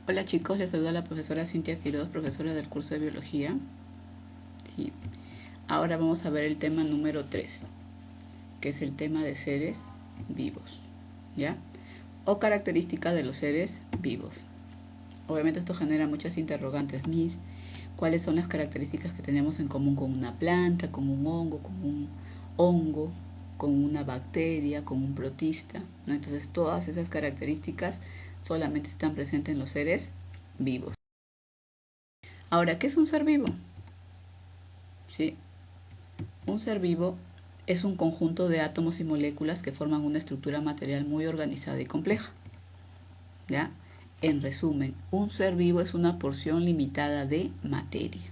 Hola chicos, les saluda la profesora Cintia Quiroz, profesora del curso de Biología. Sí. Ahora vamos a ver el tema número 3, que es el tema de seres vivos, ¿ya? O características de los seres vivos. Obviamente esto genera muchas interrogantes. ¿Cuáles son las características que tenemos en común con una planta, con un hongo, con una bacteria, con un protista, ¿no? Entonces todas esas características solamente están presentes en los seres vivos. Ahora, ¿qué es un ser vivo? ¿Sí? Un ser vivo es un conjunto de átomos y moléculas que forman una estructura material muy organizada y compleja. ¿Ya? En resumen, un ser vivo es una porción limitada de materia.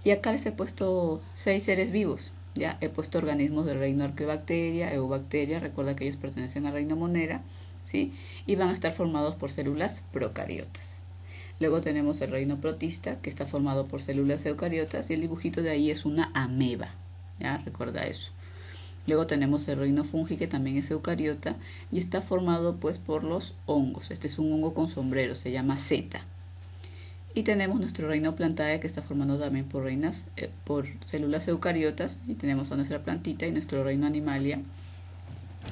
Y acá les he puesto 6 seres vivos. ¿Ya? He puesto organismos del reino Archaeobacteria, Eubacteria, recuerda que ellos pertenecen al reino Monera, ¿sí? Y van a estar formados por células procariotas. Luego tenemos el reino protista, que está formado por células eucariotas, y el dibujito de ahí es una ameba. ¿Ya? Recuerda eso. Luego tenemos el reino fungi, que también es eucariota, y está formado pues por los hongos. Este es un hongo con sombrero, se llama seta. Y tenemos nuestro reino plantae, que está formado también por células eucariotas, y tenemos a nuestra plantita, y nuestro reino animalia,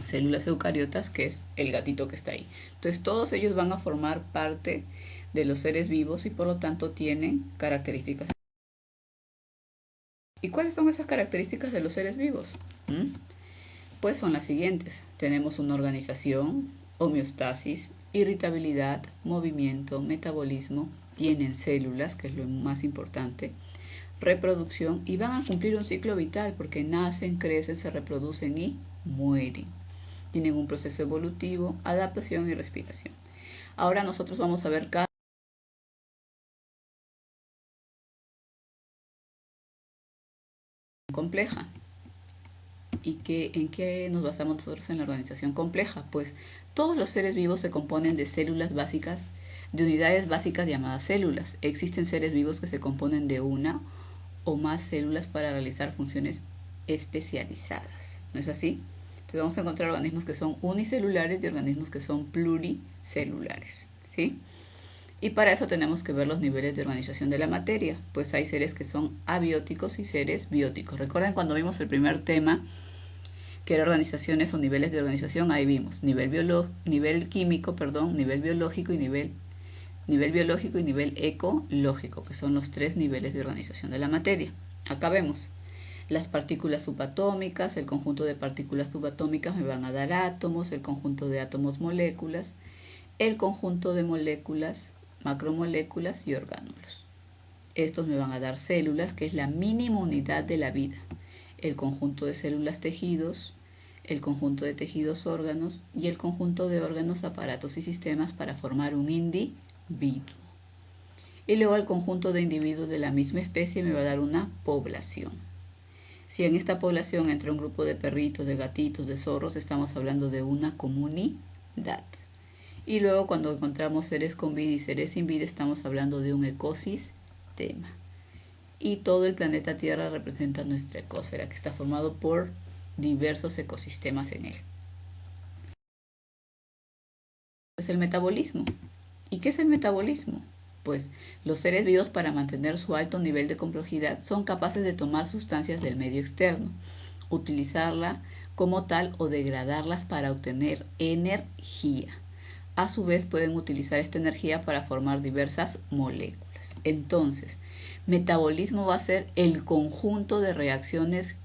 células eucariotas, que es el gatito que está ahí. Entonces todos ellos van a formar parte de los seres vivos y por lo tanto tienen características. ¿Y cuáles son esas características de los seres vivos? Pues son las siguientes. Tenemos una organización, homeostasis, irritabilidad, movimiento, metabolismo, tienen células, que es lo más importante, reproducción, y van a cumplir un ciclo vital porque nacen, crecen, se reproducen y mueren. Tienen un proceso evolutivo, adaptación y respiración. Ahora nosotros vamos a ver cada compleja. ¿Y en qué nos basamos nosotros en la organización compleja? Pues todos los seres vivos se componen de células básicas, de unidades básicas llamadas células. Existen seres vivos que se componen de una o más células para realizar funciones especializadas. ¿No es así? Entonces vamos a encontrar organismos que son unicelulares y organismos que son pluricelulares. ¿Sí? Y para eso tenemos que ver los niveles de organización de la materia, pues hay seres que son abióticos y seres bióticos. Recuerden cuando vimos el primer tema, que era organizaciones o niveles de organización, ahí vimos nivel químico, nivel biológico y nivel biológico y nivel ecológico, que son los 3 niveles de organización de la materia. Acá vemos las partículas subatómicas, el conjunto de partículas subatómicas me van a dar átomos, el conjunto de átomos moléculas, el conjunto de moléculas, macromoléculas y orgánulos. Estos me van a dar células, que es la mínima unidad de la vida, el conjunto de células tejidos, el conjunto de tejidos órganos y el conjunto de órganos, aparatos y sistemas para formar un individuo. Y luego el conjunto de individuos de la misma especie me va a dar una población. Si en esta población entra un grupo de perritos, de gatitos, de zorros, estamos hablando de una comunidad. Y luego cuando encontramos seres con vida y seres sin vida, estamos hablando de un ecosistema. Y todo el planeta Tierra representa nuestra ecosfera, que está formado por diversos ecosistemas en él. Es el metabolismo. ¿Y qué es el metabolismo? Pues los seres vivos, para mantener su alto nivel de complejidad, son capaces de tomar sustancias del medio externo, utilizarla como tal o degradarlas para obtener energía. A su vez pueden utilizar esta energía para formar diversas moléculas. Entonces, metabolismo va a ser el conjunto de reacciones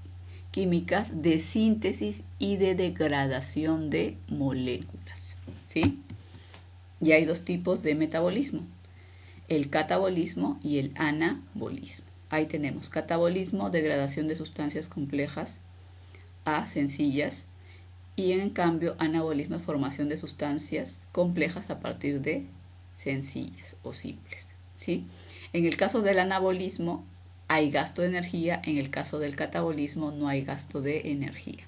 químicas de síntesis y de degradación de moléculas. ¿Sí? Y hay 2 tipos de metabolismo, el catabolismo y el anabolismo. Ahí tenemos catabolismo, degradación de sustancias complejas a sencillas, y en cambio anabolismo es formación de sustancias complejas a partir de sencillas o simples. ¿Sí? En el caso del anabolismo hay gasto de energía, en el caso del catabolismo no hay gasto de energía.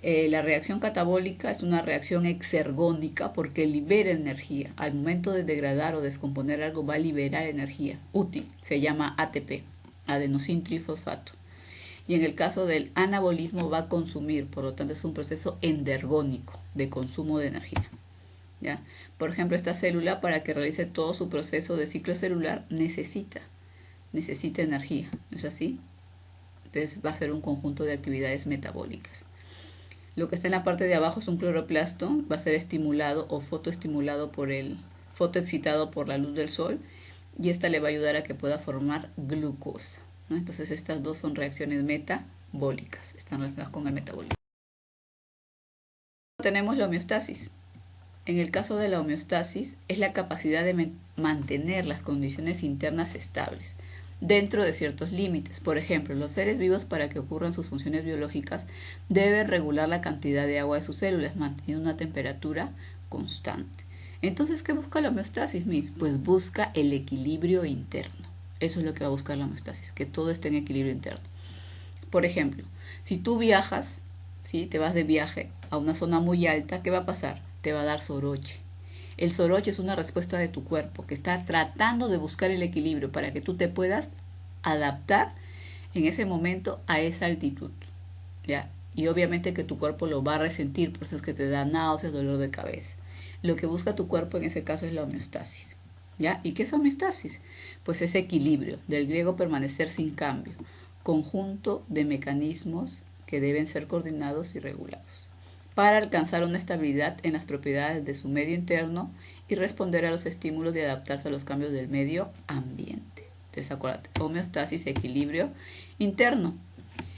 La reacción catabólica es una reacción exergónica porque libera energía. Al momento de degradar o descomponer algo va a liberar energía útil, se llama ATP, adenosintrifosfato. Y en el caso del anabolismo va a consumir, por lo tanto es un proceso endergónico de consumo de energía. ¿ya? Por ejemplo, esta célula, para que realice todo su proceso de ciclo celular, necesita energía, ¿no es así? Entonces va a ser un conjunto de actividades metabólicas. Lo que está en la parte de abajo es un cloroplasto, va a ser estimulado o fotoexcitado por la luz del sol, y esta le va a ayudar a que pueda formar glucosa, ¿no? Entonces estas dos son reacciones metabólicas, están relacionadas con el metabolismo. Tenemos la homeostasis. En el caso de la homeostasis es la capacidad de mantener las condiciones internas estables dentro de ciertos límites. Por ejemplo, los seres vivos, para que ocurran sus funciones biológicas, deben regular la cantidad de agua de sus células, manteniendo una temperatura constante. Entonces, ¿qué busca la homeostasis, Miss? Pues busca el equilibrio interno. Eso es lo que va a buscar la homeostasis, que todo esté en equilibrio interno. Por ejemplo, si tú viajas, ¿sí? Te vas de viaje a una zona muy alta, ¿qué va a pasar? Te va a dar soroche. El soroche es una respuesta de tu cuerpo que está tratando de buscar el equilibrio para que tú te puedas adaptar en ese momento a esa altitud, ¿ya? Y obviamente que tu cuerpo lo va a resentir, por eso es que te da náuseas, dolor de cabeza. Lo que busca tu cuerpo en ese caso es la homeostasis, ¿ya? ¿Y qué es homeostasis? Pues ese equilibrio, del griego permanecer sin cambio, conjunto de mecanismos que deben ser coordinados y regulados para alcanzar una estabilidad en las propiedades de su medio interno y responder a los estímulos y adaptarse a los cambios del medio ambiente. Entonces, acuérdate, homeostasis, equilibrio interno.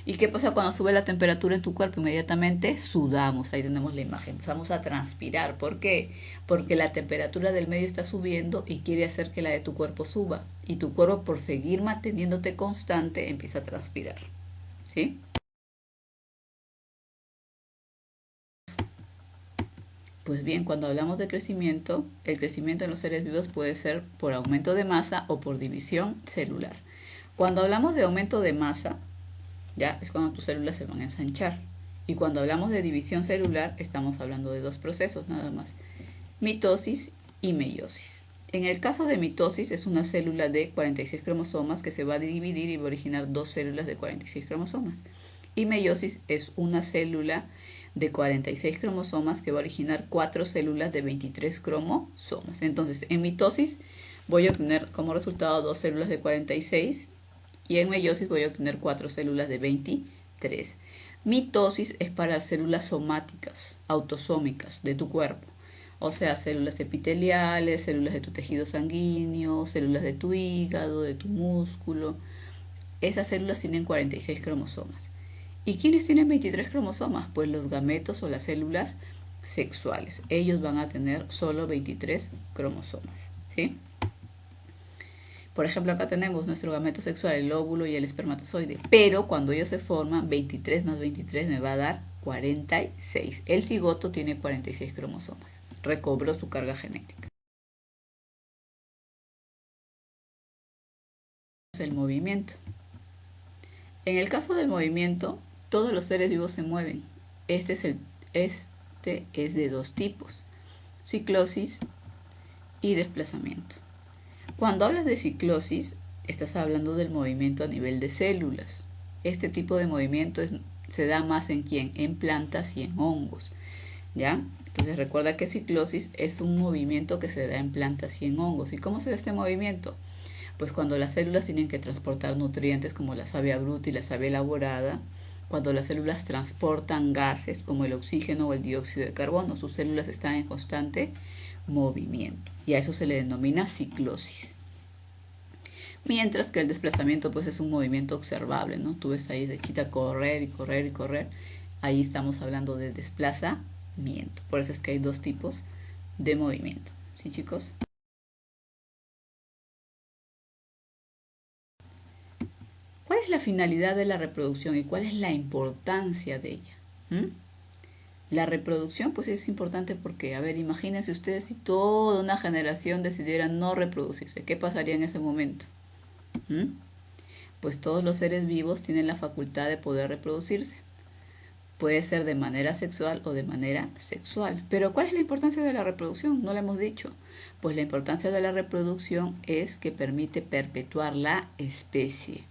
¿Y qué pasa cuando sube la temperatura en tu cuerpo? Inmediatamente sudamos, ahí tenemos la imagen, empezamos a transpirar. ¿Por qué? Porque la temperatura del medio está subiendo y quiere hacer que la de tu cuerpo suba. Y tu cuerpo, por seguir manteniéndote constante, empieza a transpirar. ¿Sí? Pues bien, cuando hablamos de crecimiento, el crecimiento en los seres vivos puede ser por aumento de masa o por división celular. Cuando hablamos de aumento de masa, ya es cuando tus células se van a ensanchar. Y cuando hablamos de división celular, estamos hablando de dos procesos nada más: mitosis y meiosis. En el caso de mitosis es una célula de 46 cromosomas que se va a dividir y va a originar dos células de 46 cromosomas. Y meiosis es una célula de 46 cromosomas que va a originar 4 células de 23 cromosomas. Entonces, en mitosis voy a obtener como resultado 2 células de 46 y en meiosis voy a obtener 4 células de 23. Mitosis es para células somáticas, autosómicas de tu cuerpo. O sea, células epiteliales, células de tu tejido sanguíneo, células de tu hígado, de tu músculo. Esas células tienen 46 cromosomas. ¿Y quiénes tienen 23 cromosomas? Pues los gametos o las células sexuales. Ellos van a tener solo 23 cromosomas, ¿sí? Por ejemplo, acá tenemos nuestro gameto sexual, el óvulo y el espermatozoide. Pero cuando ellos se forman, 23 más 23 me va a dar 46. El cigoto tiene 46 cromosomas. Recobró su carga genética. El movimiento. En el caso del movimiento, todos los seres vivos se mueven. Este es de dos tipos: ciclosis y desplazamiento. Cuando hablas de ciclosis, estás hablando del movimiento a nivel de células. Este tipo de movimiento se da más en ¿quién? En plantas y en hongos, ¿ya? Entonces recuerda que ciclosis es un movimiento que se da en plantas y en hongos. ¿Y cómo se da este movimiento? Pues cuando las células tienen que transportar nutrientes como la savia bruta y la savia elaborada, cuando las células transportan gases como el oxígeno o el dióxido de carbono, sus células están en constante movimiento y a eso se le denomina ciclosis. Mientras que el desplazamiento pues es un movimiento observable, ¿no? Tú ves ahí esa chita correr y correr y correr, ahí estamos hablando de desplazamiento. Por eso es que hay dos tipos de movimiento, ¿sí, chicos? ¿Cuál es la finalidad de la reproducción y cuál es la importancia de ella? ¿Mm? La reproducción pues es importante porque, a ver, imagínense ustedes si toda una generación decidiera no reproducirse, ¿qué pasaría en ese momento? ¿Mm? Pues todos los seres vivos tienen la facultad de poder reproducirse. Puede ser de manera sexual o de manera sexual. Pero ¿cuál es la importancia de la reproducción? No lo hemos dicho. Pues la importancia de la reproducción es que permite perpetuar la especie.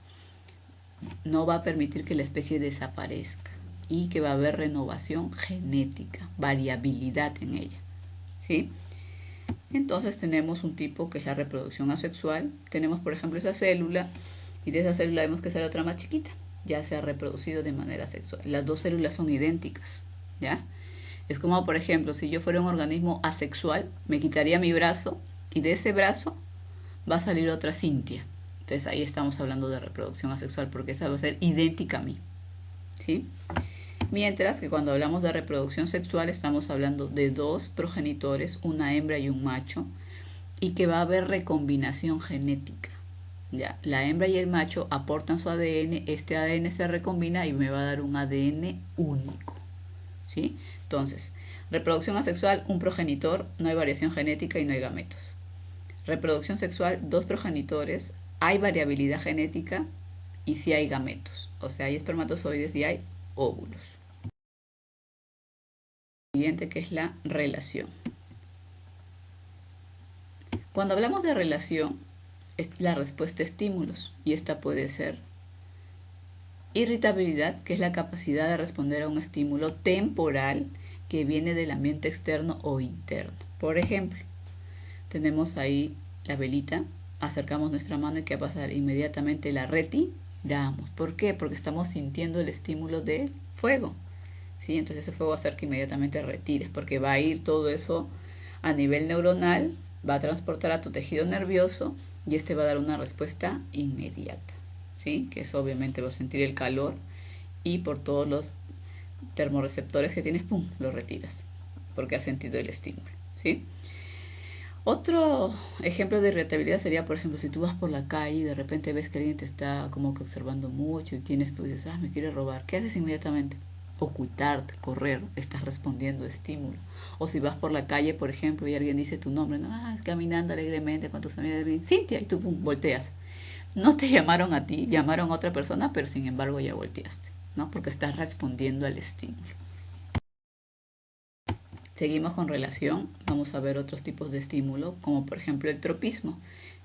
No va a permitir que la especie desaparezca y que va a haber renovación genética, variabilidad en ella, ¿sí? Entonces tenemos un tipo que es la reproducción asexual. Tenemos, por ejemplo, esa célula y de esa célula vemos que sale otra más chiquita. Ya se ha reproducido de manera sexual. Las dos células son idénticas, ¿ya? Es como, por ejemplo, si yo fuera un organismo asexual, me quitaría mi brazo y de ese brazo va a salir otra Cintia. Entonces ahí estamos hablando de reproducción asexual porque esa va a ser idéntica a mí, ¿sí? Mientras que cuando hablamos de reproducción sexual estamos hablando de dos progenitores, una hembra y un macho, y que va a haber recombinación genética. Ya, la hembra y el macho aportan su ADN, este ADN se recombina y me va a dar un ADN único, ¿sí? Entonces, reproducción asexual, un progenitor, no hay variación genética y no hay gametos. Reproducción sexual, dos progenitores, hay variabilidad genética y sí hay gametos, o sea, hay espermatozoides y hay óvulos. Siguiente que es la relación. Cuando hablamos de relación, es la respuesta a estímulos y esta puede ser irritabilidad, que es la capacidad de responder a un estímulo temporal que viene del ambiente externo o interno. Por ejemplo, tenemos ahí la velita, acercamos nuestra mano y ¿qué va a pasar? Inmediatamente la retiramos. ¿Por qué? Porque estamos sintiendo el estímulo del fuego. ¿Sí? Entonces ese fuego va a hacer que inmediatamente retires, porque va a ir todo eso a nivel neuronal, va a transportar a tu tejido nervioso y este va a dar una respuesta inmediata, ¿sí? Que es obviamente va a sentir el calor y por todos los termorreceptores que tienes, ¡pum!, lo retiras, porque has sentido el estímulo, ¿sí? Otro ejemplo de irritabilidad sería, por ejemplo, si tú vas por la calle y de repente ves que alguien te está como que observando mucho y tienes tú y dices, me quiere robar, ¿qué haces inmediatamente? Ocultarte, correr, estás respondiendo a estímulo. O si vas por la calle, por ejemplo, y alguien dice tu nombre, caminando alegremente con tus amigos, Cintia, y tú pum, volteas. No te llamaron a ti, llamaron a otra persona, pero sin embargo ya volteaste, ¿no? Porque estás respondiendo al estímulo. Seguimos con relación, vamos a ver otros tipos de estímulo, como por ejemplo el tropismo,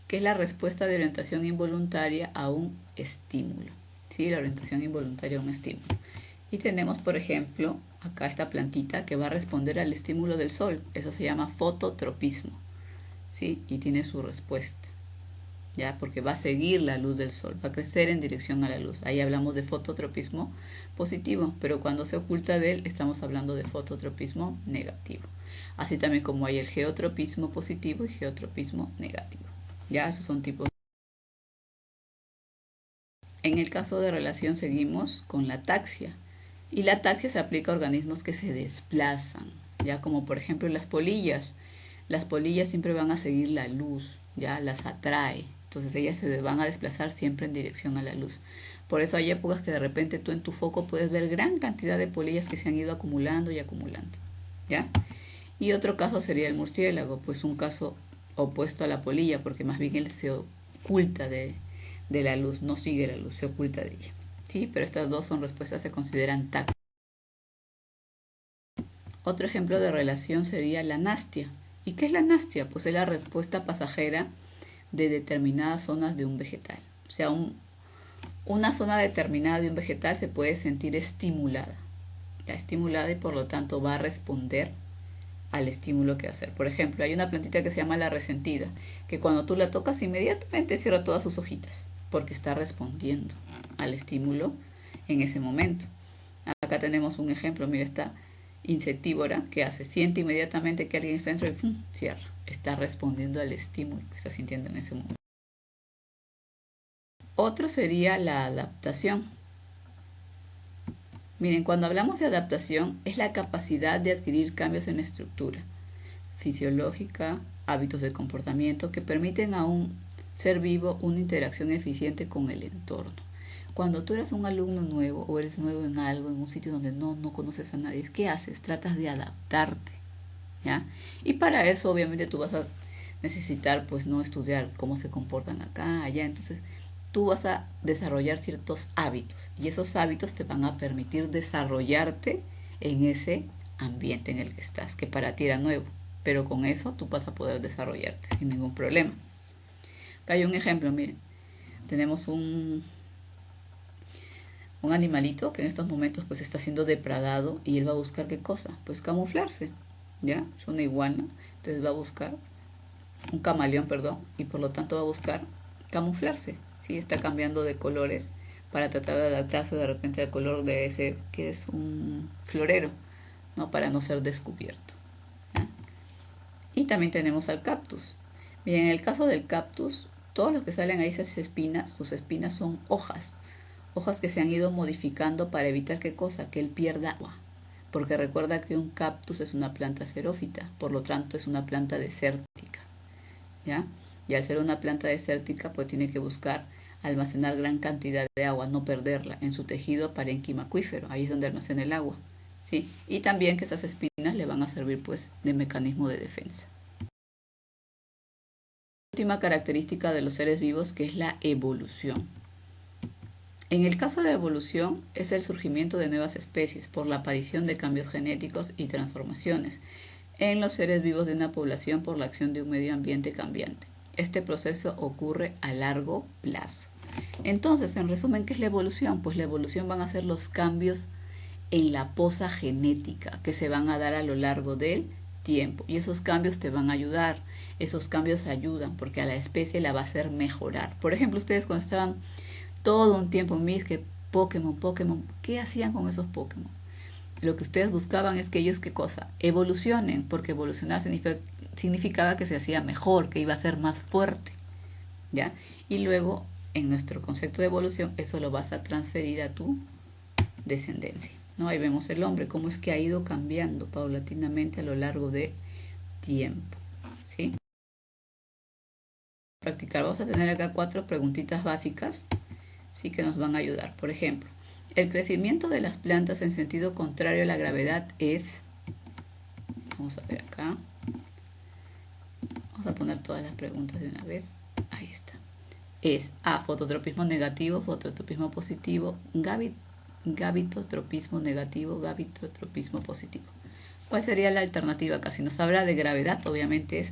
que es la respuesta de orientación involuntaria a un estímulo, ¿sí? La orientación involuntaria a un estímulo. Y tenemos, por ejemplo, acá esta plantita que va a responder al estímulo del sol. Eso se llama fototropismo, ¿sí? Y tiene su respuesta, ¿ya? Porque va a seguir la luz del sol, va a crecer en dirección a la luz. Ahí hablamos de fototropismo positivo, pero cuando se oculta de él estamos hablando de fototropismo negativo. Así también como hay el geotropismo positivo y geotropismo negativo. Ya, esos son tipos. En el caso de relación seguimos con la ataxia. Y la ataxia se aplica a organismos que se desplazan, ya como por ejemplo las polillas. Las polillas siempre van a seguir la luz, ya las atrae. Entonces ellas se van a desplazar siempre en dirección a la luz. Por eso hay épocas que de repente tú en tu foco puedes ver gran cantidad de polillas que se han ido acumulando y acumulando, ¿ya? Y otro caso sería el murciélago, pues un caso opuesto a la polilla, porque más bien él se oculta de la luz, no sigue la luz, se oculta de ella. ¿Sí? Pero estas dos son respuestas, se consideran tácticas. Otro ejemplo de relación sería la nastia. ¿Y qué es la nastia? Pues es la respuesta pasajera de determinadas zonas de un vegetal. O sea, una zona determinada de un vegetal se puede sentir estimulada. Ya estimulada y por lo tanto va a responder al estímulo que va a hacer. Por ejemplo, hay una plantita que se llama la resentida, que cuando tú la tocas inmediatamente cierra todas sus hojitas, porque está respondiendo al estímulo en ese momento. Acá tenemos un ejemplo, mira, esta insectívora que hace, siente inmediatamente que alguien está dentro y ¡pum!, cierra. Está respondiendo al estímulo que está sintiendo en ese momento. Otro sería la adaptación. Miren, cuando hablamos de adaptación es la capacidad de adquirir cambios en la estructura fisiológica, hábitos de comportamiento que permiten a un ser vivo una interacción eficiente con el entorno. Cuando tú eres un alumno nuevo o eres nuevo en algo, en un sitio donde no conoces a nadie, ¿qué haces? Tratas de adaptarte, ¿ya? Y para eso obviamente tú vas a necesitar pues no estudiar cómo se comportan acá, allá, entonces tú vas a desarrollar ciertos hábitos y esos hábitos te van a permitir desarrollarte en ese ambiente en el que estás, que para ti era nuevo, pero con eso tú vas a poder desarrollarte sin ningún problema. Acá hay un ejemplo, miren, tenemos un animalito que en estos momentos pues está siendo depredado y él va a buscar qué cosa, pues camuflarse, ¿ya? Es una iguana, entonces va a buscar un camaleón, perdón, y por lo tanto va a buscar camuflarse, ¿sí? Está cambiando de colores para tratar de adaptarse de repente al color de ese que es un florero, ¿no? Para no ser descubierto. ¿Ya? Y también tenemos al cactus. Bien, en el caso del cactus, todos los que salen ahí esas espinas, sus espinas son hojas, hojas que se han ido modificando para evitar qué cosa, que él pierda agua. Porque recuerda que un cactus es una planta xerófita, por lo tanto es una planta desértica, ¿ya? Y al ser una planta desértica, pues tiene que buscar almacenar gran cantidad de agua, no perderla en su tejido parénquima acuífero, ahí es donde almacena el agua, ¿sí? Y también que esas espinas le van a servir pues de mecanismo de defensa. Última característica de los seres vivos, que es la evolución. En el caso de la evolución es el surgimiento de nuevas especies por la aparición de cambios genéticos y transformaciones en los seres vivos de una población por la acción de un medio ambiente cambiante. Este proceso ocurre a largo plazo. Entonces, en resumen, ¿qué es la evolución? Pues la evolución van a ser los cambios en la posa genética que se van a dar a lo largo del tiempo. Y esos cambios te van a ayudar. Esos cambios ayudan porque a la especie la va a hacer mejorar. Por ejemplo, ustedes cuando estaban todo un tiempo en que Pokémon, ¿qué hacían con esos Pokémon? Lo que ustedes buscaban es que ellos, ¿qué cosa? Evolucionen, porque evolucionar significaba que se hacía mejor, que iba a ser más fuerte, ¿ya? Y luego, en nuestro concepto de evolución, eso lo vas a transferir a tu descendencia, ¿no? Ahí vemos el hombre, cómo es que ha ido cambiando paulatinamente a lo largo del tiempo, ¿sí? Practicar, vamos a tener acá 4 preguntitas básicas, ¿sí? Que nos van a ayudar. Por ejemplo, el crecimiento de las plantas en sentido contrario a la gravedad es, vamos a ver acá, vamos a poner todas las preguntas de una vez, ahí está, es A, fototropismo negativo, fototropismo positivo, gavitotropismo negativo, gavitotropismo positivo. ¿Cuál sería la alternativa acá? Si nos habla de gravedad, obviamente es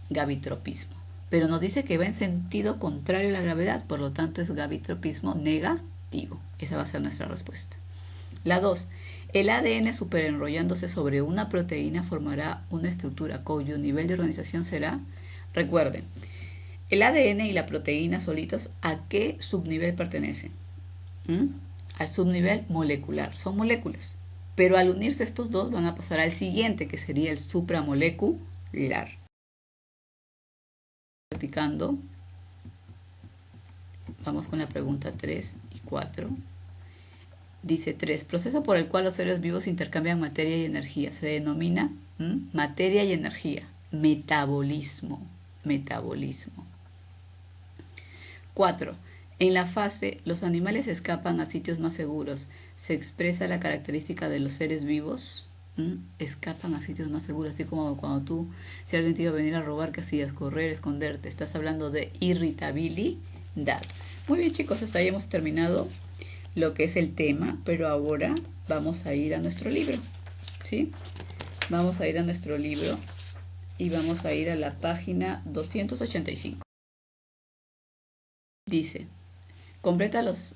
gavitropismo, pero nos dice que va en sentido contrario a la gravedad, por lo tanto es gavitropismo negativo. Esa va a ser nuestra respuesta. La 2. El ADN superenrollándose sobre una proteína formará una estructura cuyo nivel de organización será, recuerden, el ADN y la proteína solitos, ¿a qué subnivel pertenecen? Al subnivel molecular, son moléculas. Pero al unirse estos dos van a pasar al siguiente, que sería el supramolecular. Practicando. Vamos con la pregunta 3 y 4. Dice 3. Proceso por el cual los seres vivos intercambian materia y energía. Se denomina materia y energía. Metabolismo. Metabolismo. 4. En la fase, los animales escapan a sitios más seguros. Se expresa la característica de los seres vivos. Escapan a sitios más seguros, así como cuando tú, si alguien te iba a venir a robar, ¿qué hacías? Correr, esconderte. Estás hablando de irritabilidad. Muy bien, chicos, hasta ahí hemos terminado lo que es el tema, pero ahora vamos a ir a nuestro libro, ¿sí? Vamos a ir a nuestro libro y vamos a ir a la página 285. Dice, completa los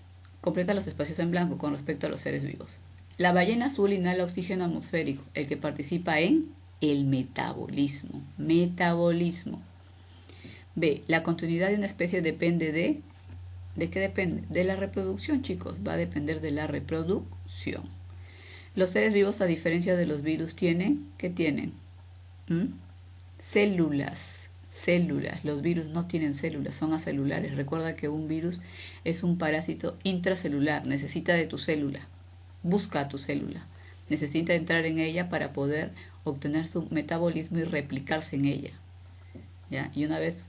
espacios en blanco con respecto a los seres vivos. La ballena azul inhala oxígeno atmosférico, el que participa en el metabolismo. Metabolismo. B. La continuidad de una especie depende de... ¿De qué depende? De la reproducción, chicos. Va a depender de la reproducción. Los seres vivos, a diferencia de los virus, tienen... ¿Qué tienen? Células. Células. Los virus no tienen células, son acelulares. Recuerda que un virus es un parásito intracelular. Necesita de tu célula. Busca a tu célula. Necesita entrar en ella para poder obtener su metabolismo y replicarse en ella, ¿ya? Y una vez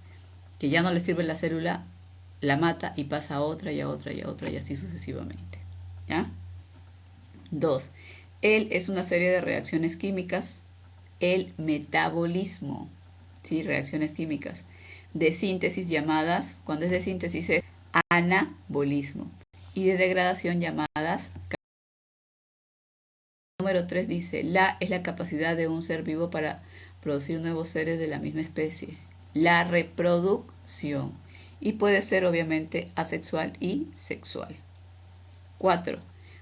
que ya no le sirve la célula, la mata y pasa a otra y a otra y a otra y así sucesivamente, ¿ya? 2. Él es una serie de reacciones químicas. El metabolismo, ¿sí? Reacciones químicas de síntesis llamadas, cuando es de síntesis es anabolismo, y de degradación llamadas. Número 3 dice, es la capacidad de un ser vivo para producir nuevos seres de la misma especie. La reproducción. Y puede ser obviamente asexual y sexual. 4.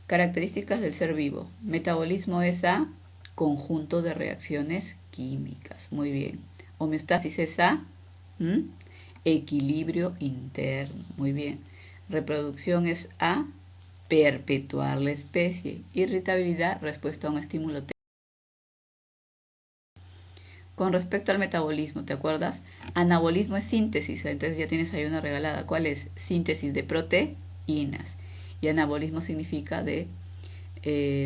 Características del ser vivo. Metabolismo es a conjunto de reacciones químicas. Muy bien. Homeostasis es a ¿Mm? Equilibrio interno. Muy bien. Reproducción es A, perpetuar la especie. Irritabilidad, respuesta a un estímulo. Con respecto al metabolismo, ¿te acuerdas? Anabolismo es síntesis, entonces ya tienes ahí una regalada. ¿Cuál es? Síntesis de proteínas. Y anabolismo significa de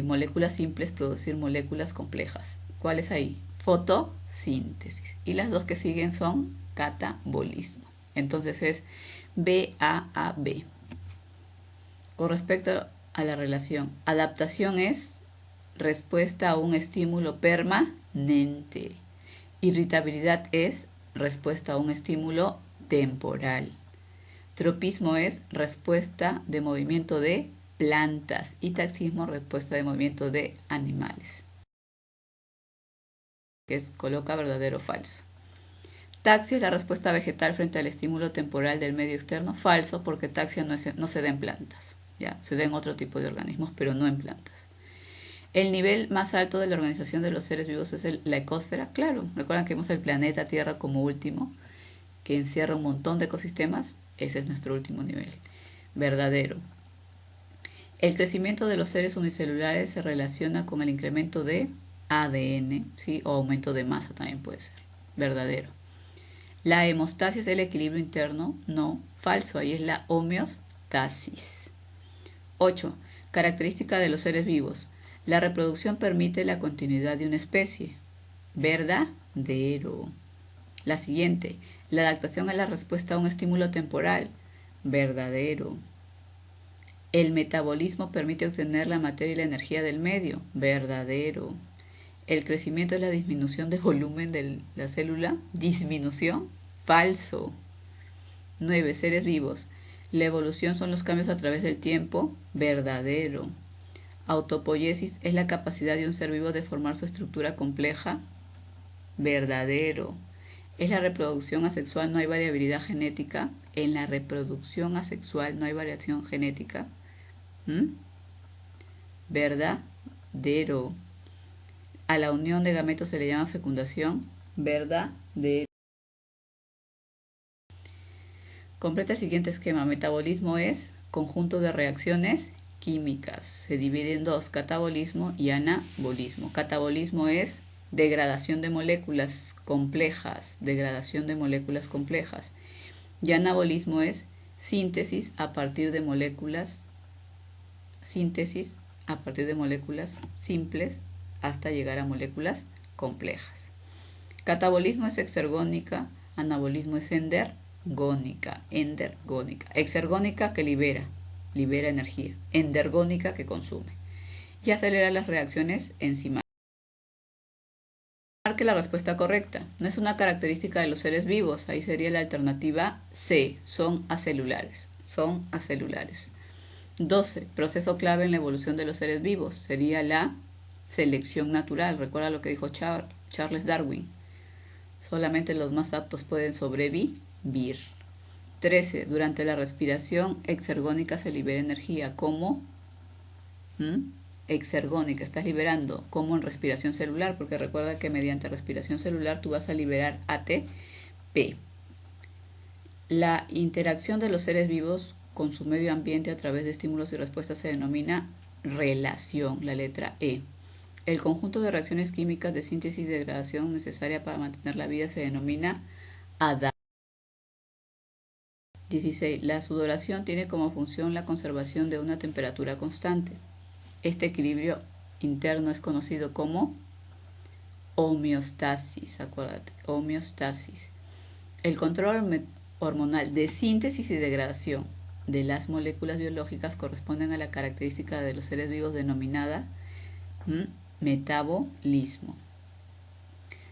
moléculas simples producir moléculas complejas. ¿Cuál es ahí? Fotosíntesis. Y las dos que siguen son catabolismo. Entonces es BAAB. Con respecto a la relación, adaptación es respuesta a un estímulo permanente. Irritabilidad es respuesta a un estímulo temporal. Tropismo es respuesta de movimiento de plantas y taxismo respuesta de movimiento de animales. Que es coloca verdadero o falso. Taxia es la respuesta vegetal frente al estímulo temporal del medio externo. Falso, porque taxia no se da en plantas. Ya, se da en otro tipo de organismos, pero no en plantas. El nivel más alto de la organización de los seres vivos es la ecosfera. Claro, recuerdan que vemos el planeta Tierra como último, que encierra un montón de ecosistemas. Ese es nuestro último nivel. Verdadero. El crecimiento de los seres unicelulares se relaciona con el incremento de ADN, ¿sí? O aumento de masa también puede ser. Verdadero. La hemostasia es el equilibrio interno. No, falso. Ahí es la homeostasis. 8. Característica de los seres vivos. La reproducción permite la continuidad de una especie. Verdadero. La siguiente. La adaptación es la respuesta a un estímulo temporal. Verdadero. El metabolismo permite obtener la materia y la energía del medio. Verdadero. El crecimiento es la disminución de volumen de la célula. Disminución. Falso. 9. Seres vivos. La evolución son los cambios a través del tiempo. Verdadero. Autopoiesis es la capacidad de un ser vivo de formar su estructura compleja. Verdadero. ¿Es la reproducción asexual? ¿No hay variabilidad genética? En la reproducción asexual no hay variación genética. Verdadero. A la unión de gametos se le llama fecundación. Verdadero. Completa el siguiente esquema. Metabolismo es conjunto de reacciones químicas. Se divide en dos, catabolismo y anabolismo. Catabolismo es degradación de moléculas complejas, Y anabolismo es síntesis a partir de moléculas simples hasta llegar a moléculas complejas. Catabolismo es exergónica, anabolismo es endergónica. Exergónica que libera energía, endergónica que consume y acelera las reacciones enzimáticas. Marque la respuesta correcta. No es una característica de los seres vivos, ahí sería la alternativa C, son acelulares. 12. Proceso clave en la evolución de los seres vivos sería la selección natural. Recuerda lo que dijo Charles Darwin. Solamente los más aptos pueden sobrevivir. 13. Durante la respiración exergónica se libera energía. ¿Cómo? Exergónica, estás liberando. ¿Cómo? En respiración celular, porque recuerda que mediante respiración celular tú vas a liberar ATP. La interacción de los seres vivos con su medio ambiente a través de estímulos y respuestas se denomina relación, la letra E. El conjunto de reacciones químicas de síntesis y degradación necesaria para mantener la vida se denomina adaptación. 16. La sudoración tiene como función la conservación de una temperatura constante. Este equilibrio interno es conocido como homeostasis, acuérdate, homeostasis. El control hormonal de síntesis y degradación de las moléculas biológicas corresponden a la característica de los seres vivos denominada metabolismo.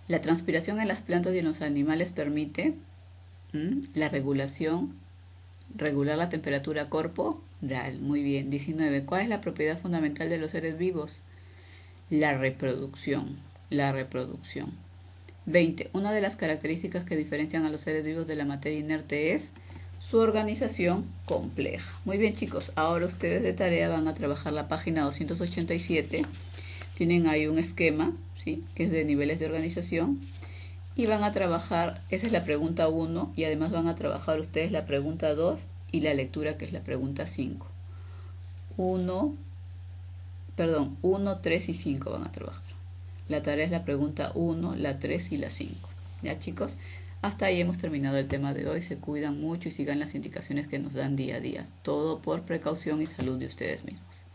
La transpiración en las plantas y en los animales permite la regular la temperatura corporal. Muy bien. 19. ¿Cuál es la propiedad fundamental de los seres vivos? La reproducción. 20. Una de las características que diferencian a los seres vivos de la materia inerte es su organización compleja. Muy bien, chicos, ahora ustedes de tarea van a trabajar la página 287. Tienen ahí un esquema, ¿sí?, que es de niveles de organización, Y van a trabajar, esa es la pregunta 1, y además van a trabajar ustedes la pregunta 2 y la lectura, que es la pregunta 5. 1, 3 y 5 van a trabajar. La tarea es la pregunta 1, la 3 y la 5. ¿Ya, chicos? Hasta ahí hemos terminado el tema de hoy. Se cuidan mucho y sigan las indicaciones que nos dan día a día. Todo por precaución y salud de ustedes mismos.